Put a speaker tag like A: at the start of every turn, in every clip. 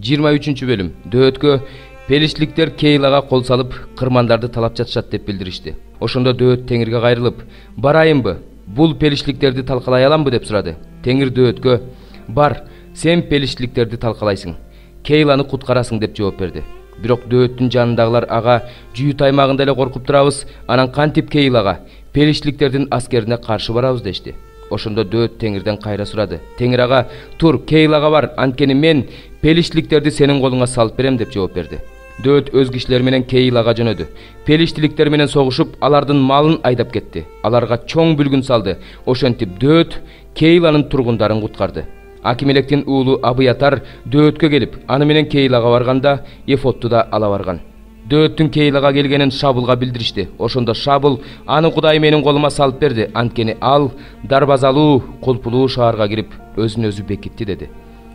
A: 23-бөлүм. Дөөткө Пелиштиликтер Кейлага кол салып, кырмандарды талап жатышат деп билдиришти. Ошондо Дөөт Теңирге кайрылып, "Барайынбы? Бул Пелиштиликтерди талкалай аламбы?" деп сурады. Теңир Дөөткө "Бар, сен Пелиштиликтерди талкалайсың, Кейланы куткарасың" деп жооп берди. Бирок Дөөттүн жанындагылар ага Жүйүт аймагында эле коркуп турабыз, анан кантип Кейлага, Пелиштиликтердин аскерине каршы барабыз дешти. Ошондо Дөөт Теңирден кайра сурады. Теңир ага "Тур, Кейлага бар, анткени мен Пелиштиликтерди сенин колуңа салып берем" деп жооп берди. Дөөт өз кишилери менен Кейлага жөнөдү. Пелиштиликтер менен согушуп, алардын малын айдап кетти. Аларга чоң бүлгүн салды. Ошентип Дөөт Кейланын тургундарын куткарды. Акимелектин уулу Абыятар Дөөткө келип, аны менен Кейлага барганда эфодту да ала барган. Дөөттүн Кейлага келгенин Шабулга билдиришти. Ошондо Шабул "Аны Кудай менин колума салып берди, анткени ал дарбазалуу, кулпулуу шаарга кирип, өзүн өзү бекитти" деди.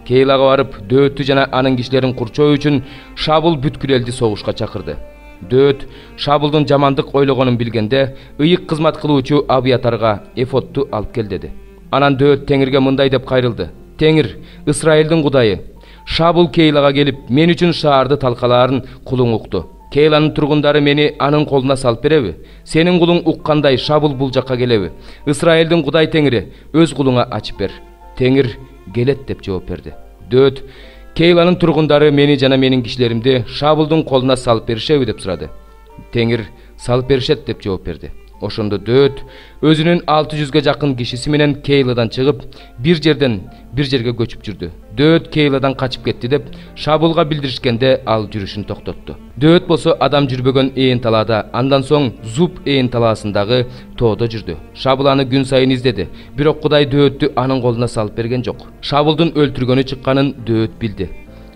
A: Кейлага барып, Дөөттү жана анын кишилерин курчоо үчүн Шабул бүткүл элди согушка чакырды. Дөөт Шабулдун жамандык ойлогонун билгенде, ыйык кызмат кылуучу Абыятарга эфодту алып кел деди. Анан Дөөт Теңирге мындай деп кайрылды: "Теңир, Исраилдин Кудайы, Шабул Кейлага келип, мен үчүн шаарды талкалаарын кулуң укту. Кейланын тургундары мени анын колуна салып береби? Сенин кулуң уккандай Шабул бул жакка келеби? Исраилдин Кудай Теңири, өз кулуңа ачып бер." Теңир "Келет" деп жооп берди. Дөөт "Кейланын тургундары мени жана менин кишилеримди Шабулдун колуна салып беришеби" деп сурады. Теңир "Салып беришет" деп жооп берди. Ошондо Дөөт өзүнүн 600ге жакын кишиси менен Кейладан чыгып, бир жерден бир жерге көчүп жүрдү. Дөөт Кейладан качып кетти деп Шабулга билдиришкенде ал жүрүшүн токтотту. Дөөт болсо адам жүрбөгөн ээн талаада, андан соң Зуб ээн талаасындагы тоодо жүрдү. Шабул аны күн сайын издеди, бирок Кудай Дөөттү анын колуна салып берген жок. Шабулдун өлтүргөнү чыкканын Дөөт билди.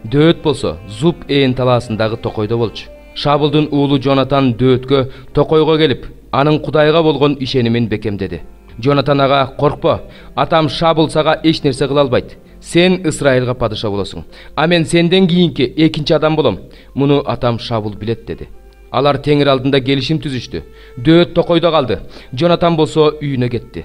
A: Дөөт болсо Зуб ээн талаасындагы токойдо болчу. Шабулдун уулу Жонатан Дөөткө токойго келип, анын Кудайга болгон ишенимин бекемдеди. Жонатан ага "Коркпо, атам Шабул сага эч нерсе кыла албайт. Сен Исраилга падыша болосуң. А мен сенден кийинки экинчи адам болом. Муну атам Шабул билет" деди. Алар Теңир алдында келишим түзүштү. Дөөт токойдо калды. Жонатан болсо үйүнө кетти.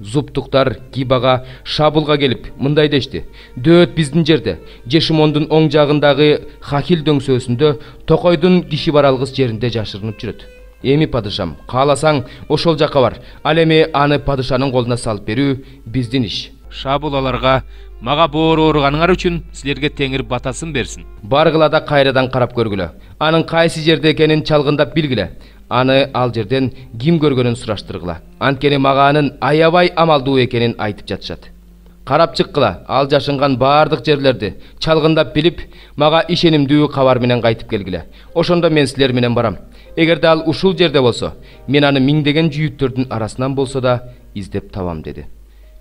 A: Зубтуктар Гибага Шабулга келип мындай дешти: "Дөөт биздин жерде, Жешимондун оң жагындагы Хахил дөңсөөсүндө токойдун киши баралгыс жеринде жашырынып жүрөт. Эми падышам, кааласаң ошол жакка бар. Ал эми аны падышанын колуна салып берүү биздин иш." Шабул аларга: "Мага боору ооруганыңар үчүн силерге Теңир батасын берсин. Баргыла да кайрадан карап көргүлө. Анын кайсы жерде экенин чалгындап билгиле. Аны ал жерден ким көргөнүн сураштыргыла. Анткени мага анын аябай амалдуу экенин айтып жатышат. Карап чыккыла, ал жашынган баардык жерлерди чалгындап билип, мага ишенимдүү кабар менен кайтып келгиле. Ошондо мен силер менен барам. Эгерде ал ушул жерде болсо, мен аны миңдеген жүйүттөрдүн арасынан болсо да издеп табам" деди.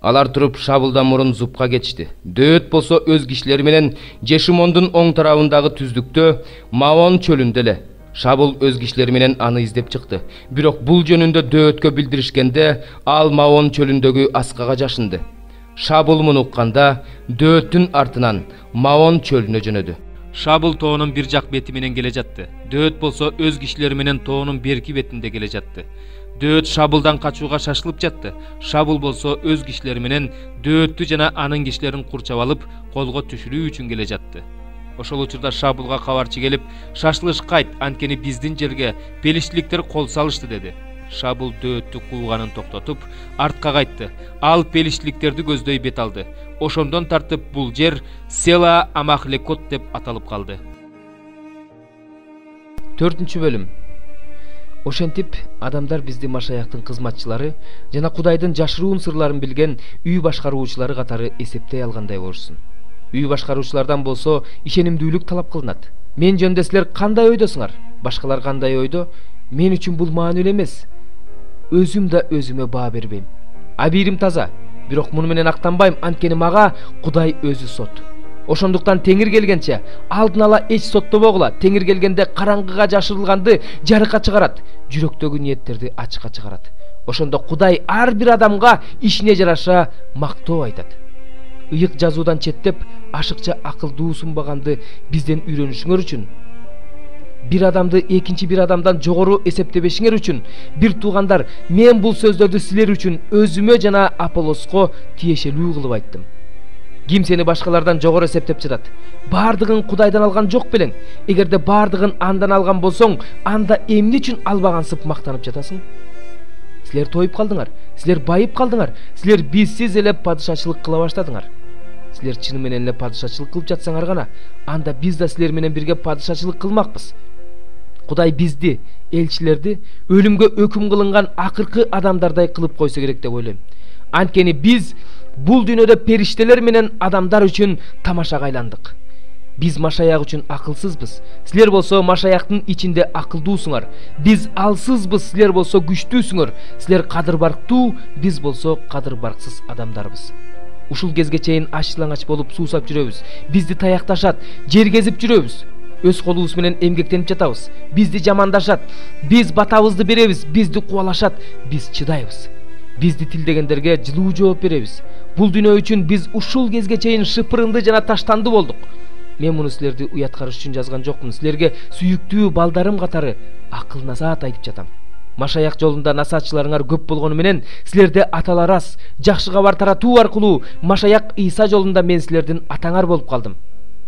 A: Алар туруп Шабулдан мурун Зубка кетишти. Дөөт болсо өз кишилери менен Жешимондун оң тарабындагы түздүктө Мавон чөлүндө эле. Шабул өз кишилери менен аны издеп чыкты. Бирок бул жөнүндө Дөөткө билдиришкенде, ал Мавон чөлүндөгү аскага жашынды. Шабул муну укканда, Дөөттүн артынан Мавон чөлүнө жөнөдү. Шабул тоонун бир жак бети менен келе жатты. Дөөт болсо өз кишилери менен тоонун берки бетинде келе жатты. Дөөт Шабулдан качууга шашылып жатты. Шабул болсо өз кишилери менен Дөөттү жана анын кишилерин курчап алып, колго түшүрүү үчүн келе жатты. Ошол учурда Шабулга кабарчы келип: "Шашылыш кайт, анткени биздин жерге Пелиштиликтер кол салышты" деди. Шабул Дөөттү кууганын токтотуп, артка кайтты. Ал Пелиштиликтерди көздөй бет алды. Ошондон тартып бул жер Села Амахлекот деп аталып калды. 4-бөлүм. Ошентип адамдар бизди Машаяктын кызматчылары жана Кудайдын жашыруун сырларын билген үй башкаруучулары катары эсептей алгандай болушсун. Үй башкаруучулардан болсо ишенимдүүлүк талап кылынат. Мен жөнүндө силер кандай ойдосуңар? Башкалар кандай ойдо? Мен үчүн бул маанилүү эмес. Өзүм да өзүмө баа бербейм. Абийирим таза, бирок муну менен актанбайм, анткени мага Кудай өзү сот. Ошондуктан Теңир келгенче алдын ала эч соттобогула. Теңир келгенде караңгыга жашырылганды жарыкка чыгарат, жүрөктөгү ниеттерди ачыкка чыгарат. Ошондо Кудай ар бир адамга ишине жараша мактоо айтат. Ыйык жазуудан четтеп, ашыкча акылдуу сунбаганды бизден үйрөнүшүңөр үчүн, бир адамды экинчи бир адамдан жогору эсептебешиңер үчүн, бир туугандар, мен бул сөздөрдү силер үчүн өзүмө жана Аполлоско тиешелүү кылып айттым. Ким сени башкалардан жогору эсептеп жатат? Бардыгын Кудайдан алган жок белең. Эгерде бардыгын андан алган болсоң, анда эмне үчүн албагансып мактанып жатасың? Силер тоюп калдыңар, силер байып калдыңар, силер бизсиз эле падышачылык кыла баштадыңар. Силер чыны менен эле падышачылык кылып жатсаңар гана, анда биз да силер менен бирге падышачылык кылмакпыз. Кудай бизди, элчилерди, өлүмгө өкүм кылынган акыркы адамдардай кылып койсо керек деп ойлойм. Анткени биз бул дүйнөдө периштелер менен адамдар үчүн тамашага айландык. Биз Машаяк үчүн акылсызбыз. Силер болсо Машаяктын ичинде акылдуусуңар. Биз алсызбыз, силер болсо күчтүүсүңөр. Силер кадыр барктуу, биз болсо кадыр барксыз адамдарбыз. Ушул кезге чейин ачылаңач болуп суусап жүрөбүз. Бизди таякташат, жер кезип жүрөбүз. Өз колубуз менен эмгектенип жатабыз. Бизди жамандашат. Биз батабызды беребиз, бизди кубалашат, биз чыдайбыз. Бизди тилдегендерге жылуу жооп беребиз. Бул дүйнө үчүн биз ушул кезге чейин шыпырынды жана таштанды болдук. Мен муну силерди уяткарыш үчүн жазган жокмун. Силерге сүйүктүү балдарым катары акыл насаат айтып жатам. Машаяк жолунда насаатчыларыңар көп болгону менен силерде аталар аз. Жакшы кабар таратуу аркылуу Машаяк Иса жолунда мен силердин атаңар болуп калдым.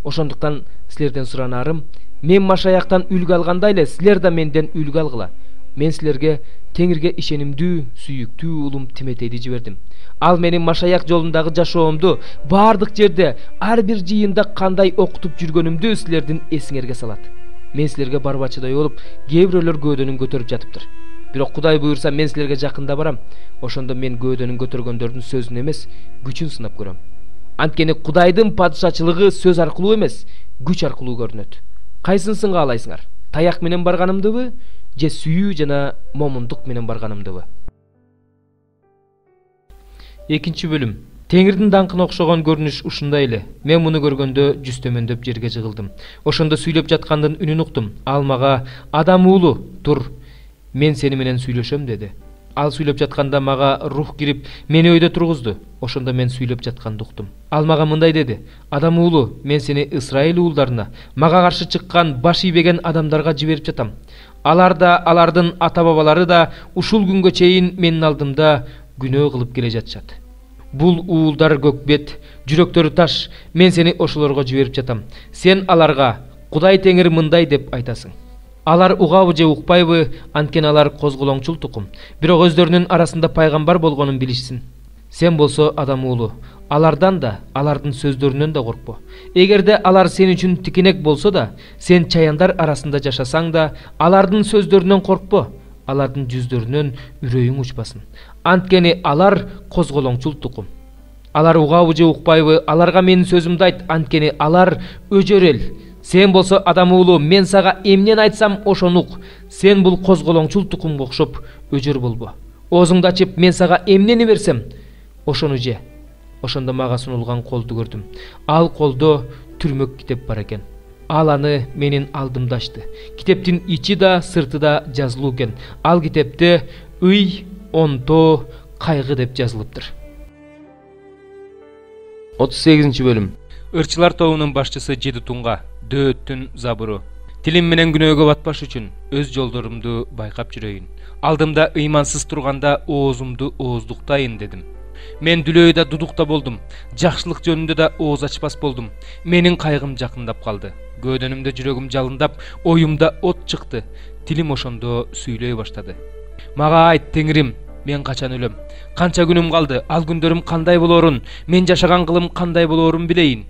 A: Ошондуктан силерден суранарым, мен Машаяктан үлгү алгандай эле силер да менден үлгү алгыла. Мен силерге Теңирге ишенимдүү, сүйүктүү улум Тиметейди жибердим. Ал менин Машаяк жолундагы жашоомду бардык жерде, ар бир жыйында кандай окутуп жүргөнүмдү силердин эсиңерге салат. Мен силерге барбачыдай болуп, кээ бирөөлөр көөдөнүн көтөрүп жатыптыр. Бирок Кудай буйрса мен силерге жакында барам. Ошондо мен көөдөнүн көтөргөндөрдүн сөзүн эмес, күчүн сынап көрөм. Анткени Кудайдын падышачылыгы сөз аркылуу эмес, күч аркылуу көрүнөт. Кайсын сынга алайсыңар? Таяк менен барганымдыбы, же сүйүү жана момундук менен барганымдыбы? Экинчи бөлүм. Теңирдин даңкына окшогон көрүнүш ушундай эле. Мен муну көргөндө жүз төмөндөп жерге жыгылдым. Ошондо сүйлөп жаткандын үнүн уктум. Ал мага: "Адам уулу, тур. Мен сени менен сүйлөшөм" деди. Ал сүйлөп жатканда мага рух кирип, мени өйдө тургузду. Ошондо мен сүйлөп жатканды уктум. Ал мага мындай деди: "Адам уулу, мен сени Исраил уулдарына, мага каршы чыккан баш ийбеген адамдарга жиберип жатам. Алар да, алардын ата-бабалары да ушул күнгө чейин менин алдымда күнөө кылып келе жатышат. Бул уулдар көкбет, жүрөктөрү таш. Мен сени ошолорго жиберип жатам. Сен аларга Кудай Теңир мындай деп айтасың: алар угабы же укпайбы, анткени алар козголоңчул тукум. Бирок өздөрүнүн арасында пайгамбар болгонун билишсин. Сен болсо, адам уулу, алардан да, алардын сөздөрүнөн да коркпо. Эгерде алар сен үчүн тикенек болсо да, сен чаяндар арасында жашасаң да, алардын сөздөрүнөн коркпо. Алардын жүздөрүнөн үрөйүң учпасын. Анткени алар козголоңчул тукум. Алар угабы же укпайбы, аларга менин сөзүмдү айт, анткени алар өжөр эл. Сен болсо, адам уулу, мен сага эмнени айтсам ошону ук. Сен бул козголоңчул тукумга окшоп өжөр болбо. Оозуңду ачып, мен сага эмнени берсем, ошону же. Ошондо мага сунулган колду көрдүм. Ал колдо түрмөк китеп бар экен. Ал аны менин алдымда ачты. Китептин ичи да, сырты да жазылуу экен. Ал китепте ый, онтоо, кайгы деп жазылыптыр. 38 бөлүм. Ырчылар тобунун башчысы Жедутунга, Дөөттүн забыры. Тилим менен күнөөгө батпаш үчүн өз жолдорумду байкап жүрөйүн. Алдымда ыймансыз турганда оозумду ооздуктайын дедим. Мен дүлөөдө дудукта болдум. Жакшылык жөнүндө да ооз ачпас болдум. Менин кайгым жакындап калды. Көөдөнүмдө жүрөгүм жалындап, оюмда от чыкты. Тилим ошондо сүйлөй баштады. Мага айт, Теңирим, мен качан өлөм? Канча күнүм калды? Ал күндөрүм кандай болоорун, мен жашаган кылым кандай болоорун билейин.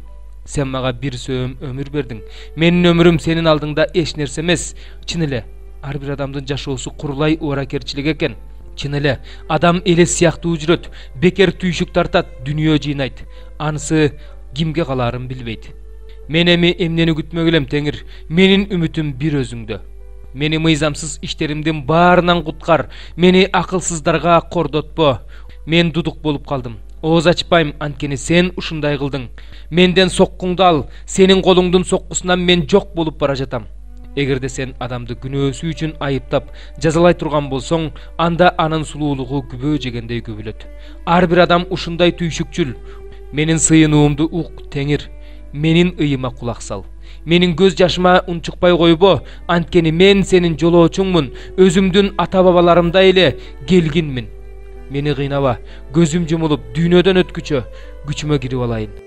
A: Сен мага бир сөөм өмүр бердиң. Менин өмүрүм сенин алдыңда эч нерсе эмес. Чын эле, ар бир адамдын жашоосу курулай убаракерчилик экен. Чын эле, адам элес сыяктуу жүрөт, бекер түйшүк тартат, дүнүйө жыйнайт. Анысы кимге калаарын билбейт. Мен эми эмнени күтмөк элем, Теңир? Менин үмүтүм бир өзүңдө. Мени мыйзамсыз иштеримдин баарынан куткар. Мени акылсыздарга кордотпо. Мен дудук болуп калдым. Ооз ачпайм, анткени сен ушундай кылдың. Менден соккуңду ал. Сенин колуңдун соккусунан мен жок болуп бара жатам. Эгерде сен адамды күнөөсү үчүн айыптап, жазалай турган болсоң, анда анын сулуулугу күбө жегендей көбүлөт. Ар бир адам ушундай түйшүкчүл. Менин сыйынуумду ук, Теңир. Менин ыйыма кулак сал. Менин көз жашыма унчукпай койбо, анткени мен сенин жолоочуңмун, өзүмдүн ата-бабаларымдай эле келгинмин. Мени кыйнаба, көзүм жумулуп, дүйнөдөн өткүчө, күчүмө кирип алайын.